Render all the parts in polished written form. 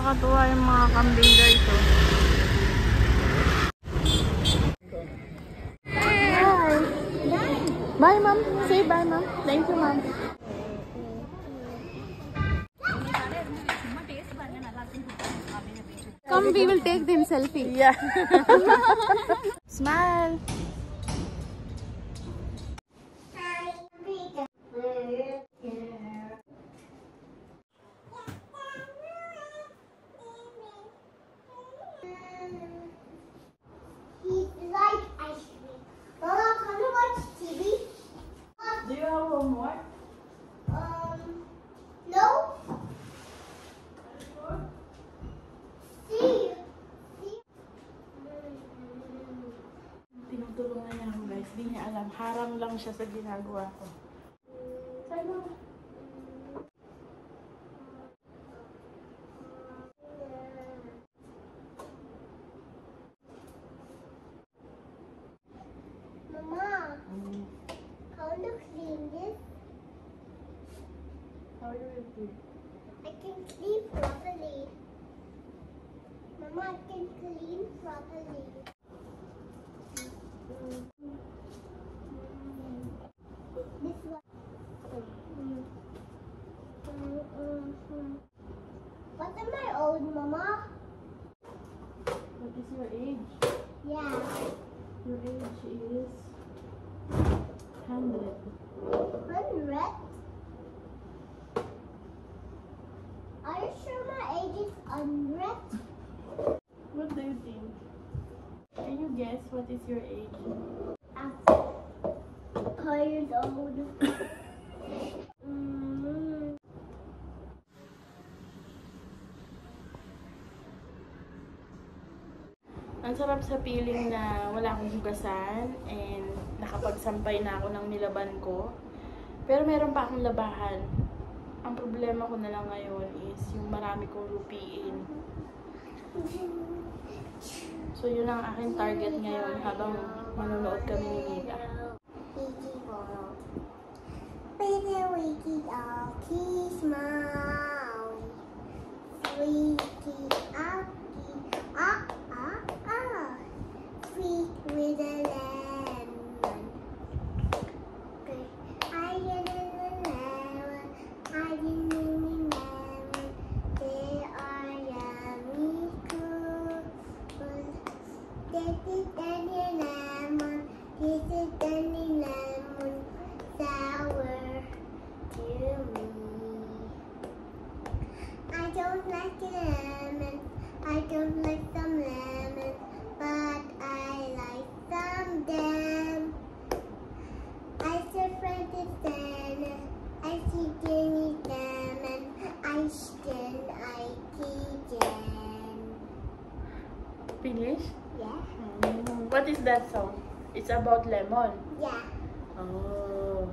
Nakakatuwa yung mga kambing guys. Oh. Bye! Bye, ma'am. Say bye, ma'am. Thank you, ma'am. Come, we will take them selfie. Yeah. Smile. Do you have homework? No. See. Tinutulungan niya ako guys. Di niya alam. Harang lang siya sa ginagawa ko. Sa'yo. Mama, how to clean this? How do you do? I can clean properly. Mama, I can clean properly. This one. What am I old, Mama? What is your age? Yeah. Your age is 100. 100? Are you sure my age is 100? What do you think? Can you guess what is your age? I'm 4 years old. Ang sarap sa feeling na wala akong hugasan and nakapagsampay na ako ng nilaban ko. Pero meron pa akong labahan. Ang problema ko na lang ngayon is yung marami kong lupiin. So yun ang aking target ngayon habang manonood kami ni Mila. Sweet with a lemon. I didn't lemon. I didn't lemon. They are yummy cool. This is any lemon. This is any lemon. Sour to me. I don't like lemon. I don't like some lemon, but I like some them. I said friend is lemon. I see Jenny lemon. I stand I jam. Finish? Yeah. What is that song? It's about lemon. Yeah. Oh.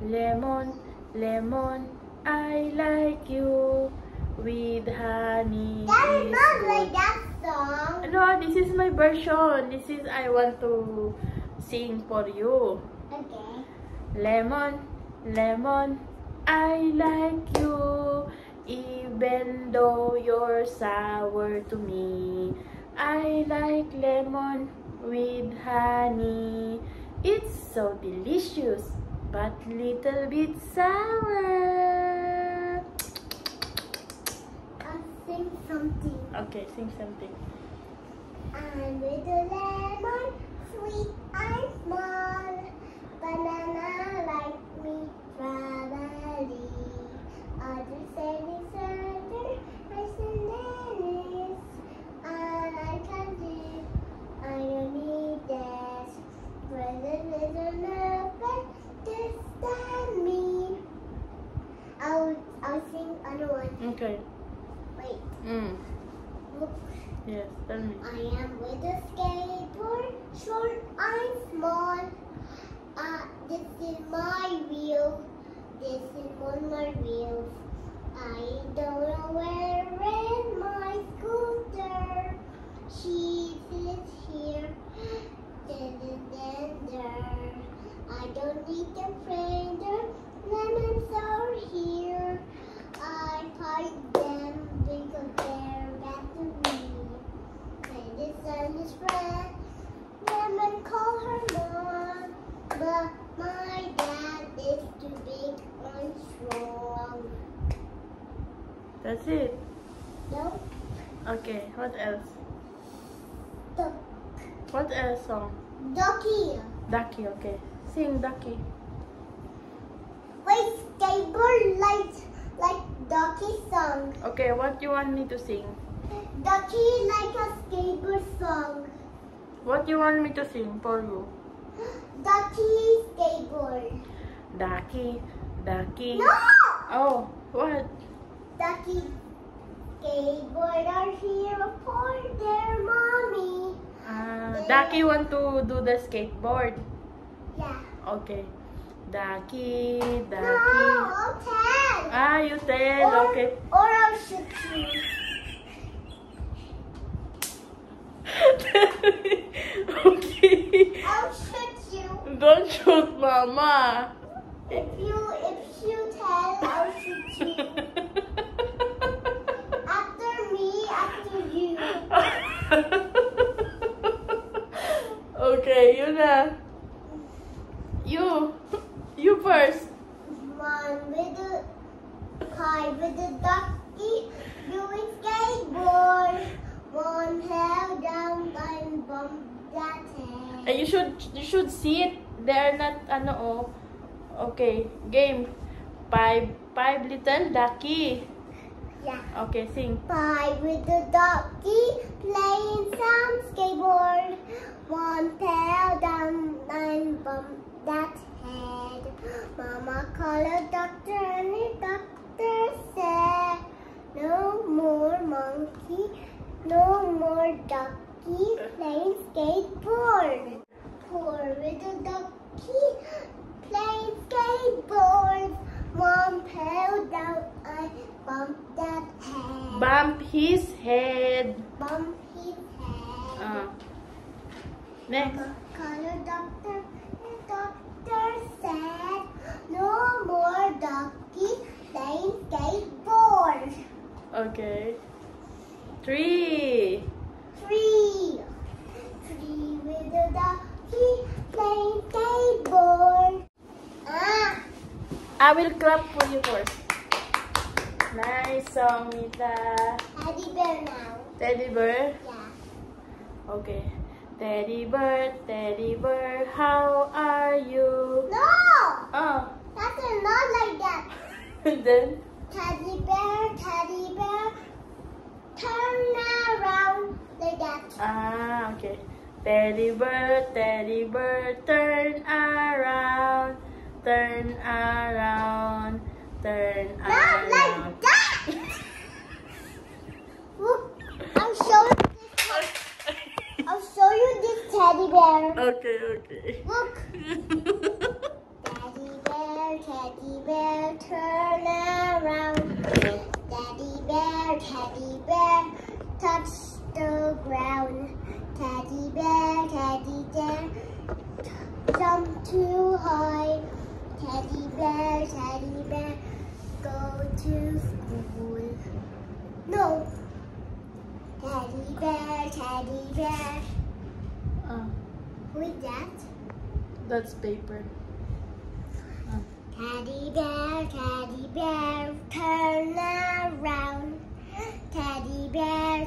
Lemon, lemon, I like you with honey. That is is not good. like that song. No, this is my version. This is I want to sing for you. Okay. Lemon, lemon, I like you even though you're sour to me. I like lemon with honey. It's so delicious, but little bit sour. I'll sing something. Okay, sing something. I'm with a lemon, sweet and small. Banana like me, strawberry. Other sandy center, I send Dennis. And I can do, I don't need this. Present is enough, just stand me. I'll sing another one. Okay. Wait, look. Yes, tell me. I am with a skateboard, short and small. This is my wheel. This is one more wheel. I don't know where is my scooter. She sits here. I don't need a friend. Lemons are here. I find them because they That's it. No. Okay, what else? Duck. What else song? Ducky. Ducky, okay. Sing Ducky. Wait, skateboard like Ducky song. Okay, what you want me to sing? Ducky like a skateboard song. What you want me to sing for you? Ducky skateboard. Ducky, Ducky. No! Oh, what? Ducky skateboard are here for their mommy. Ducky want to do the skateboard. Yeah. Okay. Ducky, Ducky. No, I'll tell. You tell, okay. Or I'll shoot you. Okay. I'll shoot you. Don't shoot Mama. If you tell, I'll shoot you. After me, after you. Okay, you na. You first. One with the pie with the ducky doing skateboard. One held down and bumped that head. You should see it. They're not Okay, game. Five little ducky. Yeah. Okay, sing. Pie with the ducky playing some skateboard. One fell down and bumped that head. Mama called a doctor and the doctor said, no more monkey, no more ducky playing skateboard. Poor little ducky playing skateboard. Mom fell down and bumped that head. Bump his head. Bump his head. Next. Call a doctor. The doctor said, no more ducky playing skateboard. Okay. 3. Three with the ducky playing skateboard. I will clap for you first. Nice song, Mita. Teddy bear now. Teddy bear? Yeah. Okay. Teddy bear, how are you? No! Oh, That's not like that. then? Teddy bear, turn around like that. Okay. Teddy bear, turn around, turn around, turn Not around. like that! Look, I'll show you this teddy bear. Okay. Look. Teddy bear, turn around. Teddy bear, touch the ground. Teddy bear, jump too high. Teddy bear, go to school. No. Teddy bear. Who is that? That's paper. Teddy bear, turn around. Teddy bear,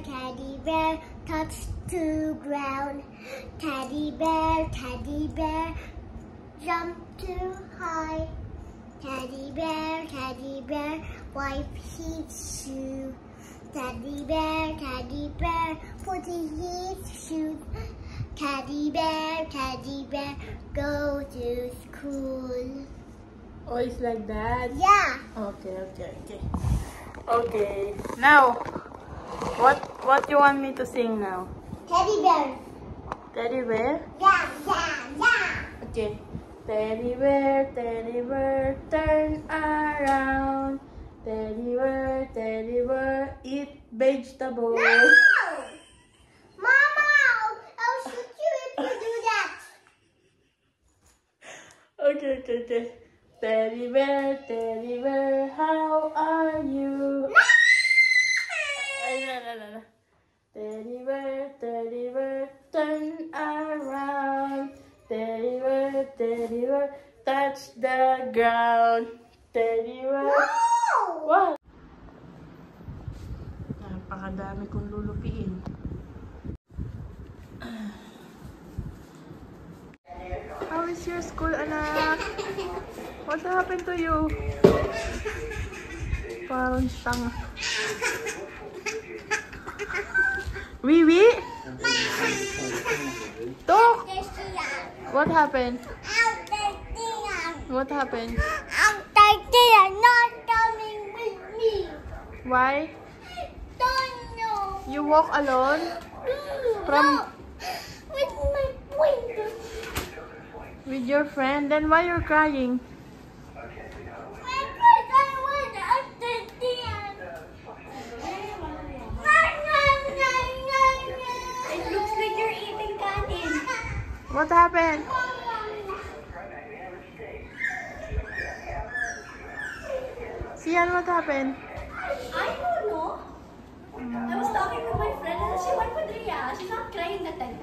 touch the ground. Teddy bear, jump too high. Teddy bear, wipe his shoe. Teddy bear, put in his shoes. Teddy bear, go to school. Oh, it's like that? Yeah. Okay. Now, what you want me to sing now? Teddy bear. Teddy bear? Yeah. Okay. Teddy bear, turn around. Teddy bear, eat vegetables. No! Mama, I'll shoot you if you do that. Okay. Teddy bear, how are you? No! No. Teddy bear, turn around. Teddy bear, touch the ground. Teddy bear. No! What? Napakadami kong lulupiin. How is your school, anak? What happened to you? Parang tanga. Wiwi? Talk! What happened? What happened? Not coming with me. Why? Don't know. You walk alone? From With my friend. with your friend? Then why you're crying? It looks like you're eating kanin. What happened? Sian, what happened? I don't know. I was talking to my friend and she went with Ria. She's not crying that time.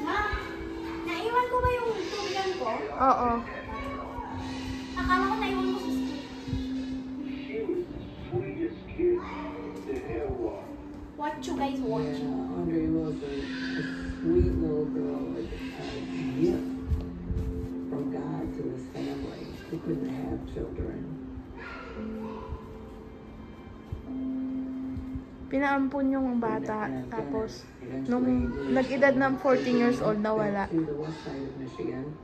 Ma, naiwan ko ba yung tubigan ko? Oo. Akala ko naiwan ko sa school. What you guys watch? Andre was a sweet little girl, a gift from God to his family. He couldn't have children. Pinaampun yung bata. Tapos, nung nag-edad ng 14 years old, nawala. To the west side of Michigan,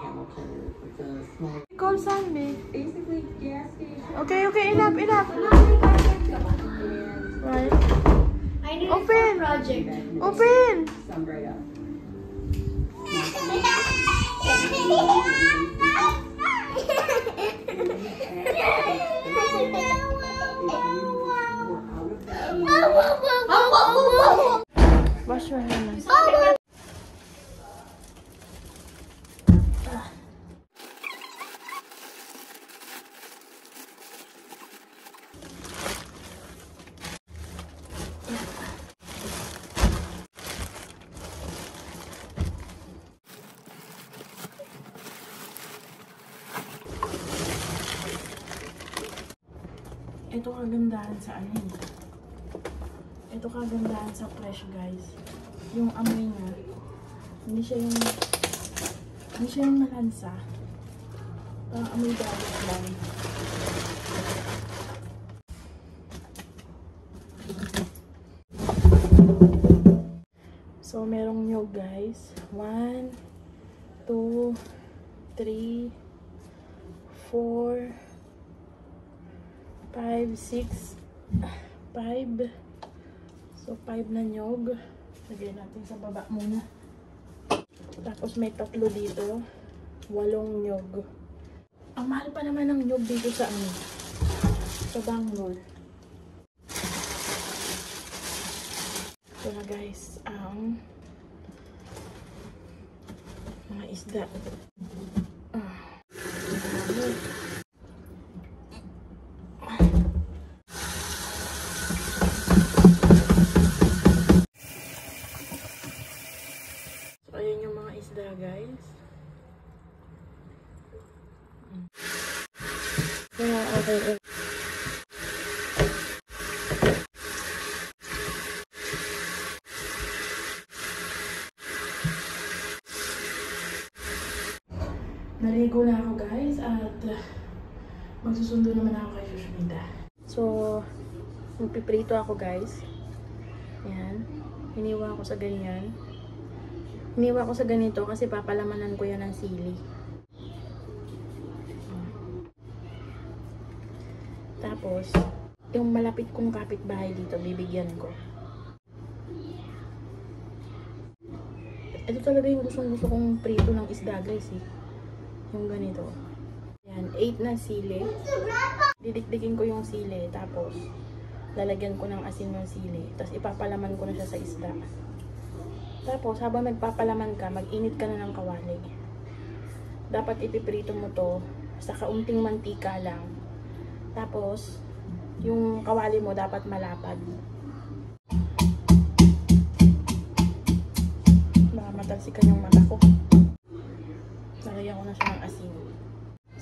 Hamilton, it's a small, Call Sandy. basically gas station. Okay, enough. Right. I need Open! a project. Open! Sun right up. Wash your hands. Ito kagandahan sa ano yun. Ito kagandahan sa fresh, guys. Yung amoy niya, hindi siya yung malansa. Parang amoy galit lang. So, merong nyog, guys. 1, 2, 3, 4, 5, 6, 5. So, 5 na nyog. Lagyan natin sa baba muna. Tapos, may 3 dito. 8 nyog. Ang mahal pa naman ng nyog dito sa ano, sa Bangalore. Ito na, guys, ang mga isda. Ayan yung mga isda, guys. Okay. Naligo na ako, guys, at magsusundo naman ako kay Shushmita. So, magpiprito ako, guys. Ayan. Hiniwa ko sa ganyan. Hiniwa ko sa ganito kasi papalamanan ko yan ng sili. Tapos, yung malapit kong kapitbahay dito, bibigyan ko. Ito talaga yung gustong-gusto kong prito ng isda, guys, eh. Yung ganito. Yan, 8 na sili. Didikdikin ko yung sili, tapos lalagyan ko ng asin ng sili. Tapos ipapalaman ko na siya sa isda. Tapos, habang nagpapalaman ka, mag-init ka na ng kawali. Dapat ipiprito mo to sa kaunting mantika lang. Tapos, yung kawali mo dapat malapad. Baka matalsikan yung mata ko. Lagyan ko na siya ng asin.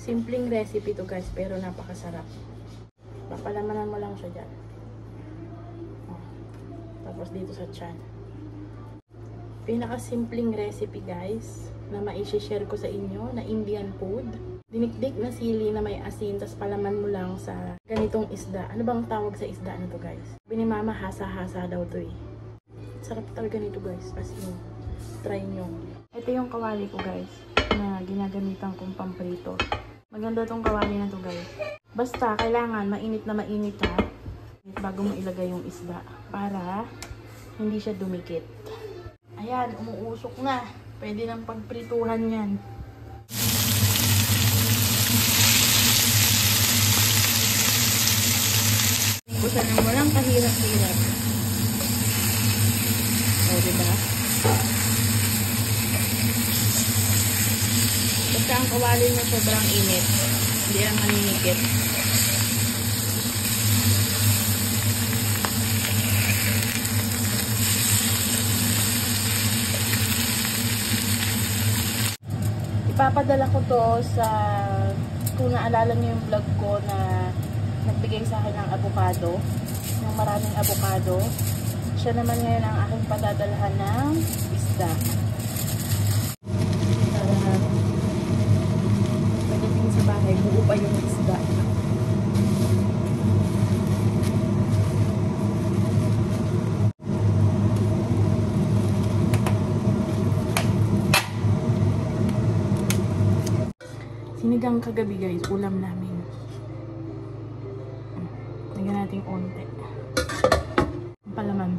Simpleng recipe to guys, pero napakasarap. Papalamanan mo lang siya dyan. Oh. Tapos dito sa tiyan. Pinaka-simpleng recipe guys, na mai-share ko sa inyo, na Indian food. Dinikdik na sili na may asin, tapos palaman mo lang sa ganitong isda. Ano bang tawag sa isda na to guys? Sabi ni mama, hasa-hasa daw to eh. Sarap talaga nito guys, as in, try nyo. Ito yung kawali ko guys, na ginagamitan kong pamprito. Maganda tong kawali na to guys. Basta, kailangan mainit na mainit ha, bago mo ilagay yung isda, para hindi siya dumikit. Ayan, umuusok na. Pwede nang pagprituhan yan. Busan ng walang kahirap-hirap. O, diba? Basta ang kawali niya sobrang init. Hindi lang maninikit. Ipapadala ko to sa, kung naalala niyo yung vlog ko na nagbigay sa akin ng avocado, ng maraming avocado. Siya naman ngayon ang aking padadalhan ng isda. Para pagdating sa bahay, buo pa yung isda. Sinigang kagabi guys, ulam namin. Lagyan natin onte. Palaman.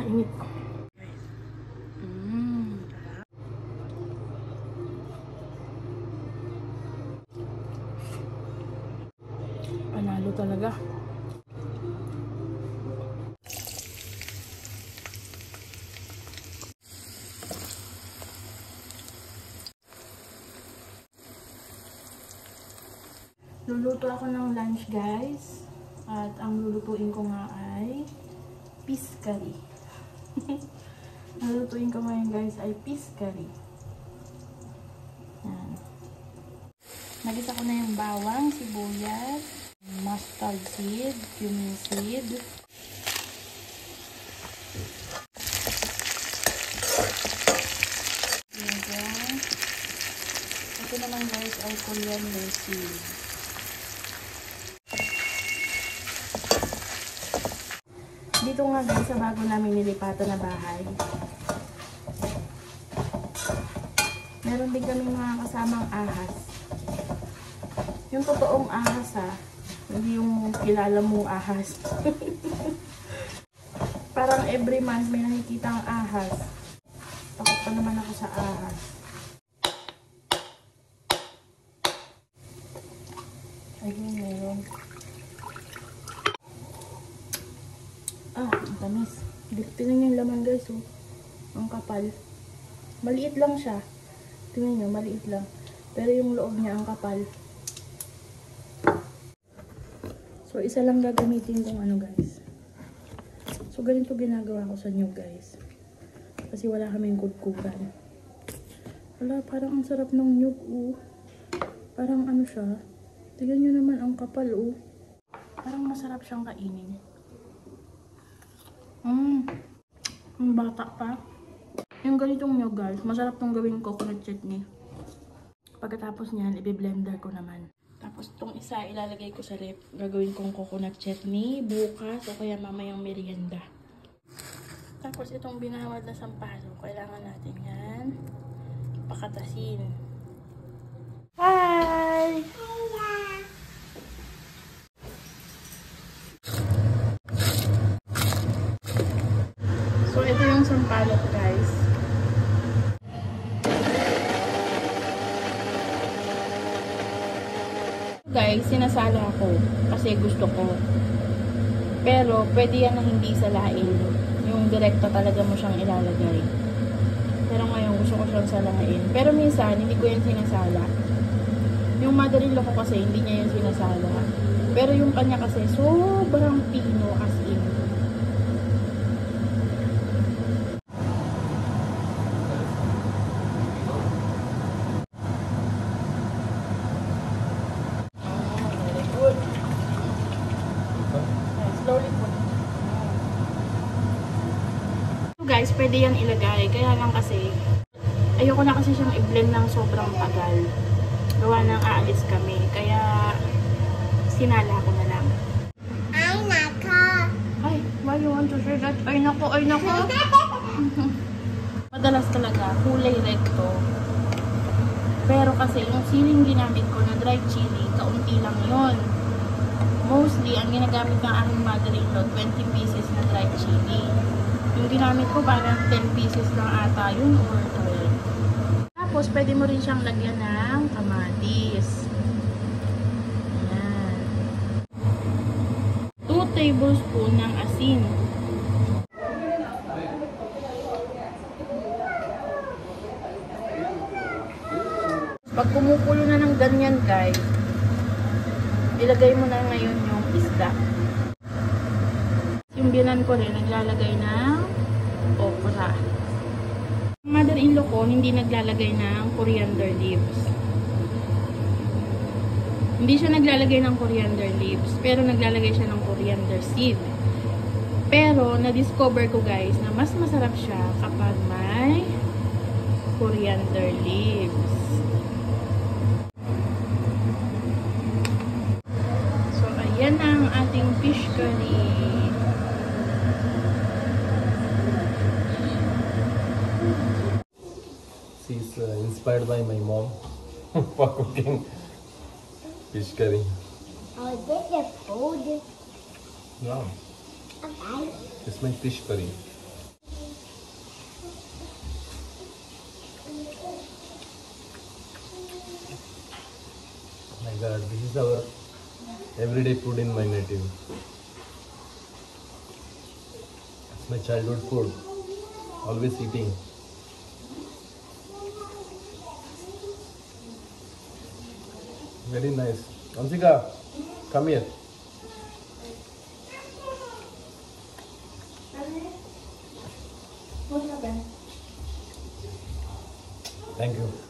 Init. Panalo talaga. Luluto ako ng lunch guys, at ang lulutuin ko nga ay fish curry. Lulutuin ko ngayon guys ay fish curry. Yan. Nagisa ko na yung bawang, sibuyas, mustard seed, cumin seed. Yan. Ito naman guys ay coriander seed. Dito nga guys, sa bago namin nilipatan na bahay, meron din kami mga kasamang ahas. Yung totoong ahas ha, hindi yung kilala mong ahas. Parang every month may nakikita ang ahas. Takot pa naman ako sa ahas. Ayun, meron. Ang tamis. Tingnan nyo yung laman guys, oh. Ang kapal. Maliit lang siya. Tingnan nyo, maliit lang. Pero yung loob niya, ang kapal. So, isa lang gagamitin kong ano guys. So, ganito ginagawa ko sa inyo guys. Kasi wala kaming kudkukan. Wala, parang ang sarap ng nyug, oh. Parang ano siya. Tingnan nyo naman, ang kapal, oh. Parang masarap siyang kainin. Ang bata pa. Yung ganitong nyo guys, masarap tong gawing coconut chutney. Pagkatapos niyan, i-blender ko naman. Tapos tong isa, ilalagay ko sa ref. Gagawin kong coconut chutney bukas o kaya mamayang merienda. Tapos itong binawad na sampalo, kailangan natin yan pakatasin. Hi! So, ito yung sampalok, guys. Guys, sinasala ako kasi gusto ko. Pero, pwede yan na hindi salain. Yung direkta talaga mo siyang ilalagay. Pero ngayon, gusto ko siyang salain. Pero minsan, hindi ko yan sinasala. Yung mother-in-law ko kasi, hindi niya yan sinasala. Pero yung kanya kasi, sobrang pino as in. guys, pwede yan ilagay. Kaya lang kasi, ayoko na kasi siyang i-blend ng sobrang tagal. Gawa ng aalis kami. Kaya, sinala ko na lang. Ay, nako. Ay, why you want to share that? Ay, nako, ay, nako. Madalas talaga, kulay red to. Pero kasi, yung siling ginamit ko na dried chili, kaunti lang yon. Mostly, ang ginagamit ng aking mother-in-law, 20 pieces na dried chili. Yung ginamit ko, parang 10 pieces lang ata yun or 12. Tapos, pwede mo rin siyang lagyan ng kamatis. Ayan. 2 tablespoon ng asin. Pag kumukulo na ng ganyan, guys, ilagay mo na ngayon yung isda. Yung binan ko rin, naglalagay ng okra. Ang mother-in-law ko, hindi naglalagay ng coriander leaves. Hindi siya naglalagay ng coriander leaves, pero naglalagay siya ng coriander seed. Pero, na-discover ko guys, na mas masarap siya kapag may coriander leaves. So, ayan ang ating fish curry. She's inspired by my mom for cooking fish curry. Oh, this is food. Wow, Okay. it's my fish curry. My God, this is our everyday food in my native. It's my childhood food. Always eating. Very nice. Ansika, come here. What happened? Thank you.